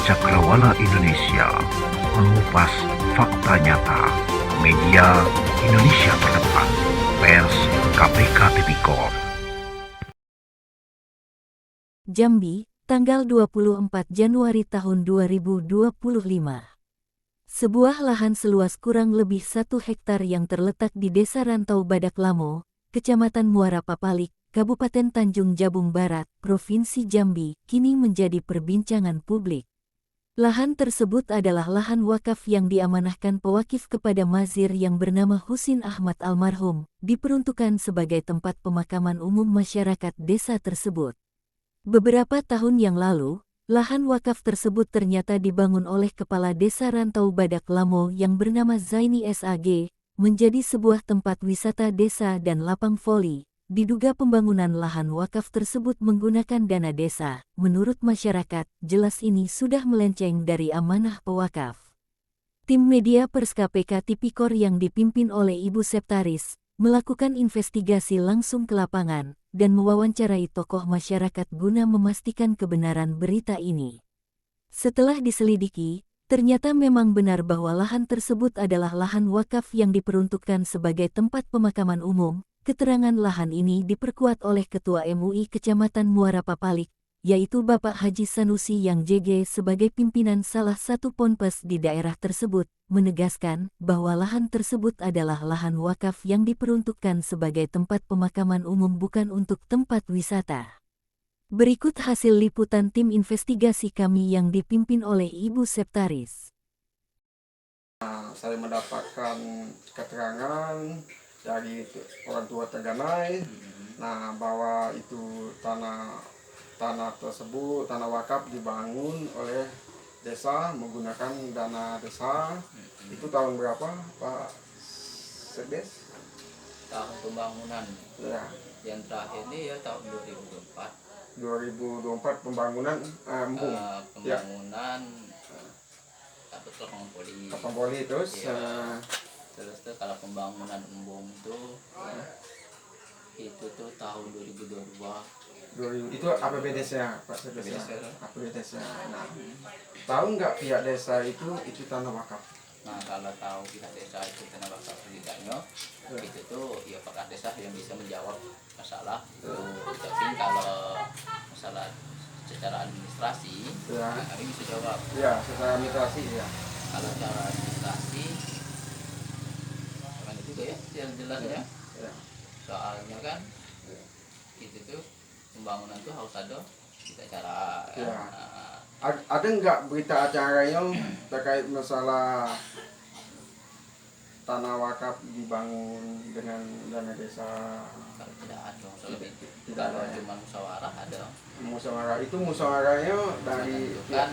Cakrawala Indonesia mengupas fakta nyata. Media Indonesia terdepan, pers KPK Tipikor. Jambi, tanggal 24 Januari tahun 2025. Sebuah lahan seluas kurang lebih 1 hektar yang terletak di Desa Rantau Badak Lamo, Kecamatan Muara Papalik, Kabupaten Tanjung Jabung Barat, Provinsi Jambi, kini menjadi perbincangan publik. Lahan tersebut adalah lahan wakaf yang diamanahkan pewakif kepada mazir yang bernama Husin Ahmad almarhum, diperuntukkan sebagai tempat pemakaman umum masyarakat desa tersebut. Beberapa tahun yang lalu, lahan wakaf tersebut ternyata dibangun oleh Kepala Desa Rantau Badak Lamo yang bernama Zaini SAG, menjadi sebuah tempat wisata desa dan lapang voli. Diduga pembangunan lahan wakaf tersebut menggunakan dana desa. Menurut masyarakat, jelas ini sudah melenceng dari amanah pewakaf. Tim media pers KPK Tipikor yang dipimpin oleh Ibu Septaris, melakukan investigasi langsung ke lapangan, dan mewawancarai tokoh masyarakat guna memastikan kebenaran berita ini. Setelah diselidiki, ternyata memang benar bahwa lahan tersebut adalah lahan wakaf yang diperuntukkan sebagai tempat pemakaman umum. Keterangan lahan ini diperkuat oleh Ketua MUI Kecamatan Muara Papalik, yaitu Bapak Haji Sanusi yang JG sebagai pimpinan salah satu ponpes di daerah tersebut, menegaskan bahwa lahan tersebut adalah lahan wakaf yang diperuntukkan sebagai tempat pemakaman umum bukan untuk tempat wisata. Berikut hasil liputan tim investigasi kami yang dipimpin oleh Ibu Septaris. Saya mendapatkan keterangan dari orang tua terganai, bahwa itu tanah tersebut, tanah wakaf dibangun oleh desa menggunakan dana desa. Itu tahun berapa, Pak Sekdes? Tahun pembangunan. Ya. Yang terakhir ini ya tahun 2024. 2024 pembangunan embung. Pembangunan Lapang Poli. Lapang Poli terus. Ya. Terus tuh kalau pembangunan embung itu tuh tahun 2022. Itu APBDes-nya, Pak Sekdes. APBDes-nya. Nah, tahu nggak pihak desa itu tanah wakaf? Nah, kalau tahu pihak desa itu tanah wakaf tidaknya, itu tuh ya Pak Desa yang bisa menjawab masalah itu. Tapi kalau masalah secara administrasi, kami bisa jawab. Ya, secara administrasi ya. Kalau secara administrasi juga ya, yang jelasnya. Soalnya kan itu tuh pembangunan tuh harus ada cara. Ada nggak berita acaranya terkait masalah tanah wakaf dibangun dengan dana desa? Kalau tidak ada, kalau cuma musyawarah ada. Musyawarah itu musyawarahnya dari kan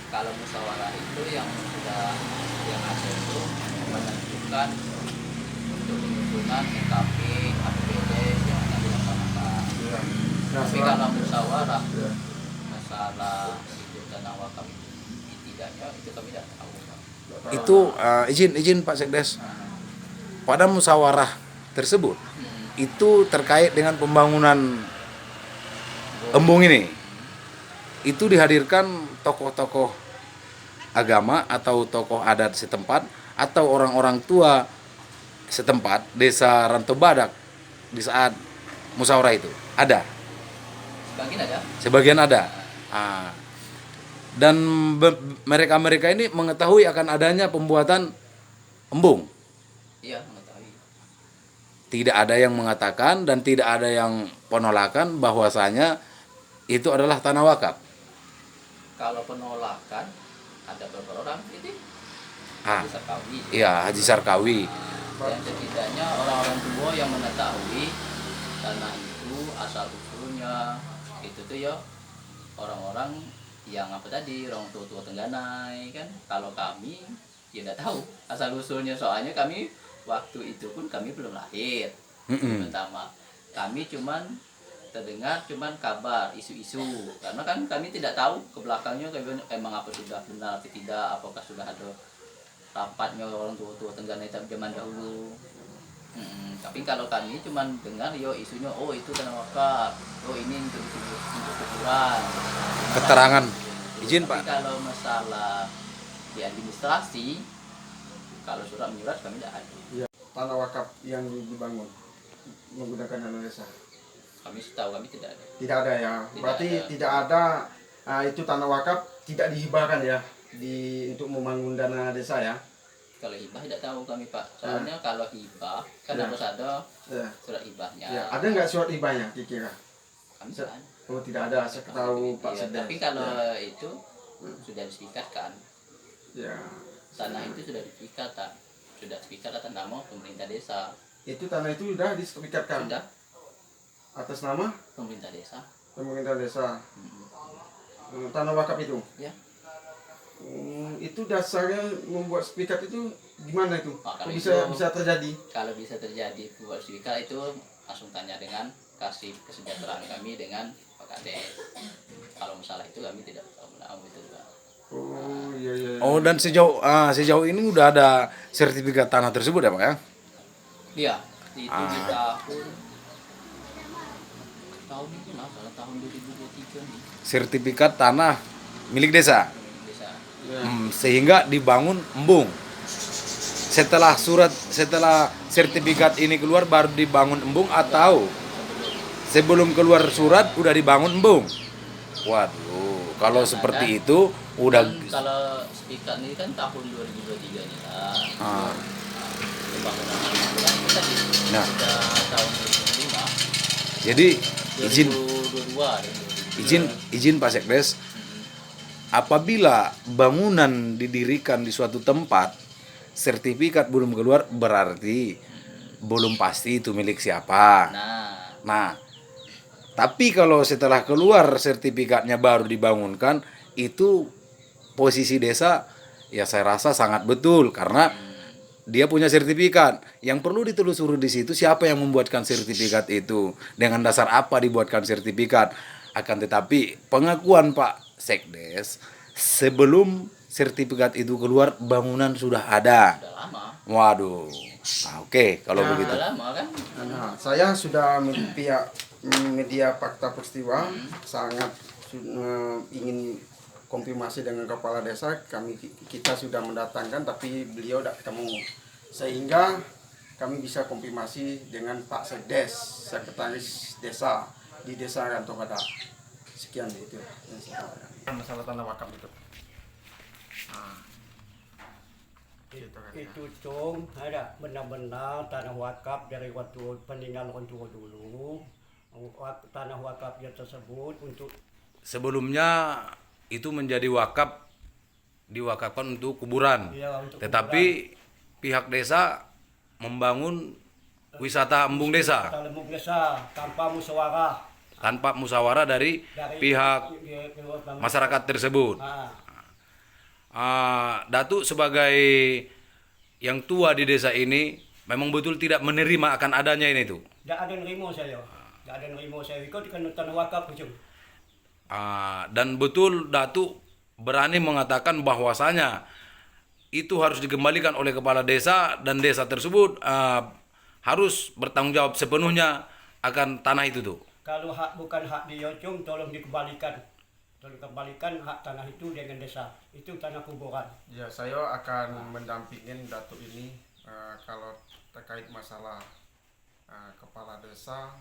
kalau musyawarah itu yang sudah yang ada itu menentukan untuk penyusunan NKP, APBD yang akan dilaksanakan. Tapi kalau musyawarah masalah itu tanah wakaf tidaknya itu kami tidak tahu. Itu izin Pak Sekdes. Pada musyawarah tersebut itu terkait dengan pembangunan embung ini. Itu dihadirkan tokoh-tokoh agama atau tokoh adat setempat atau orang-orang tua setempat Desa Rantau Badak di saat musyawarah itu ada. Sebagian ada. Dan mereka ini mengetahui akan adanya pembuatan embung. Iya, mengetahui. Tidak ada yang mengatakan dan tidak ada yang penolakan bahwasanya itu adalah tanah wakaf. Kalau penolakan ada beberapa orang itu Haji Sarkawi. Iya, Haji Sarkawi. Dan setidaknya orang-orang tua yang mengetahui tanah itu asal usulnya itu tuh ya orang-orang yang orang tua Tengganai kan. Kalau kami ya tidak tahu asal usulnya, soalnya kami waktu itu pun kami belum lahir. Pertama kami terdengar kabar isu-isu, karena kan kami tidak tahu ke belakangnya emang apa sudah benar atau tidak, apakah sudah ada rapatnya orang tua Tengganai zaman dahulu. Tapi kalau kami dengar isunya, oh itu tanah wakaf, oh ini untuk kuburan. Izin Tapi Pak. kalau masalah di administrasi, kalau surat menyurat kami tidak ada. Iya. Tanah wakaf yang dibangun menggunakan dana desa. Kami setahu kami tidak ada. Tidak ada ya. Tidak Berarti ada. tidak ada itu tanah wakaf tidak dihibahkan ya untuk membangun dana desa ya. Kalau hibah tidak tahu kami Pak. Soalnya kalau hibah kan Ya. harus ada Ya. surat hibahnya. Ya. Ada nggak surat hibahnya kira-kira? Kami tidak ada. Oh tidak ada. Saya tahu Pak Iya, Sedes. tapi kalau Ya. itu sudah disertifikatkan. Ya. Tanah itu sudah disertifikatkan. Sudah sertifikat atas nama pemerintah desa. Itu tanah itu sudah disertifikatkan Sudah atas nama pemerintah desa. pemerintah desa. Mm-mm. Tanah wakaf itu. Ya. Itu dasarnya membuat sertifikat itu gimana itu? Ah, kalau Bisa itu- bisa terjadi? Kalau bisa terjadi buat sertifikat itu langsung tanya dengan kasih kesejahteraan kami dengan Pak Kades. Kalau masalah itu kami tidak tahu itu Pak. Oh iya iya. Oh, dan sejauh ini udah ada sertifikat tanah tersebut ya Pak ya? Iya, itu di tahun itu lah, tahun 2023 nih Sertifikat tanah milik desa. desa. Ya. Sehingga dibangun embung. Setelah sertifikat ini keluar baru dibangun embung atau sebelum keluar surat udah dibangun embung. Waduh, kalau Ya, seperti ada. itu udah Kan kalau sertifikat ini kan tahun 2023 nih lah. Ah. Pembangunan itu kan itu tadi Nah. sudah tahun 2005. jadi izin 2022 dan 2023. izin Pak Sekdes, apabila bangunan didirikan di suatu tempat sertifikat belum keluar berarti belum pasti itu milik siapa. Nah, tapi kalau setelah keluar sertifikatnya baru dibangunkan, itu posisi desa ya saya rasa sangat betul karena dia punya sertifikat. Yang perlu ditelusuri di situ siapa yang membuatkan sertifikat itu, dengan dasar apa dibuatkan sertifikat. Akan tetapi pengakuan Pak Sekdes, sebelum sertifikat itu keluar bangunan sudah ada. Sudah lama. Waduh. Nah, oke, kalau Ya. begitu. Sudah lama kan? Nah, saya sudah pihak media fakta peristiwa sangat ingin konfirmasi dengan kepala desa. Kita sudah mendatangkan tapi beliau tidak ketemu, sehingga kami bisa konfirmasi dengan Pak Sekdes, sekretaris desa di desa Rantau Badak. Sekian itu yang saya tahu. Masalah tanah wakaf itu. Itu cung ada benar-benar tanah wakaf dari waktu peninggalan orang tua dulu. Tanah wakaf yang tersebut untuk Sebelumnya itu menjadi wakaf, diwakafkan untuk kuburan. ya, untuk Tetapi pihak desa membangun wisata embung desa kota Lembung Desa tanpa musyawarah tanpa musyawarah dari pihak masyarakat tersebut. Datuk sebagai yang tua di desa ini memang betul tidak menerima akan adanya ini tuh. Tidak ada nerimo saya. Tidak ada nerimo saya. Ikut dengan tanah wakaf cung. Dan betul Datuk berani mengatakan bahwasanya itu harus dikembalikan oleh kepala desa dan desa tersebut harus bertanggung jawab sepenuhnya akan tanah itu tuh. Kalau hak bukan hak dia cung, tolong dikembalikan. Tolong kembalikan hak tanah itu dengan desa. Itu tanah kuburan. Ya, saya akan mendampingin Datuk ini kalau terkait masalah kepala desa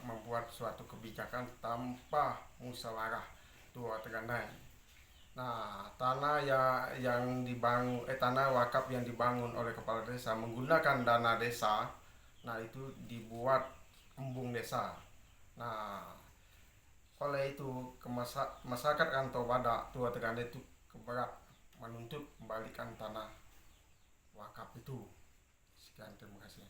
membuat suatu kebijakan tanpa musyawarah dua teganai. Nah, tanah yang dibangun tanah wakaf yang dibangun oleh kepala desa menggunakan dana desa, nah itu dibuat embung desa. Nah, oleh itu masyarakat Rantau Badak Tua Tegana itu keberat menuntut kembalikan tanah wakaf itu. Sekian, terima kasih.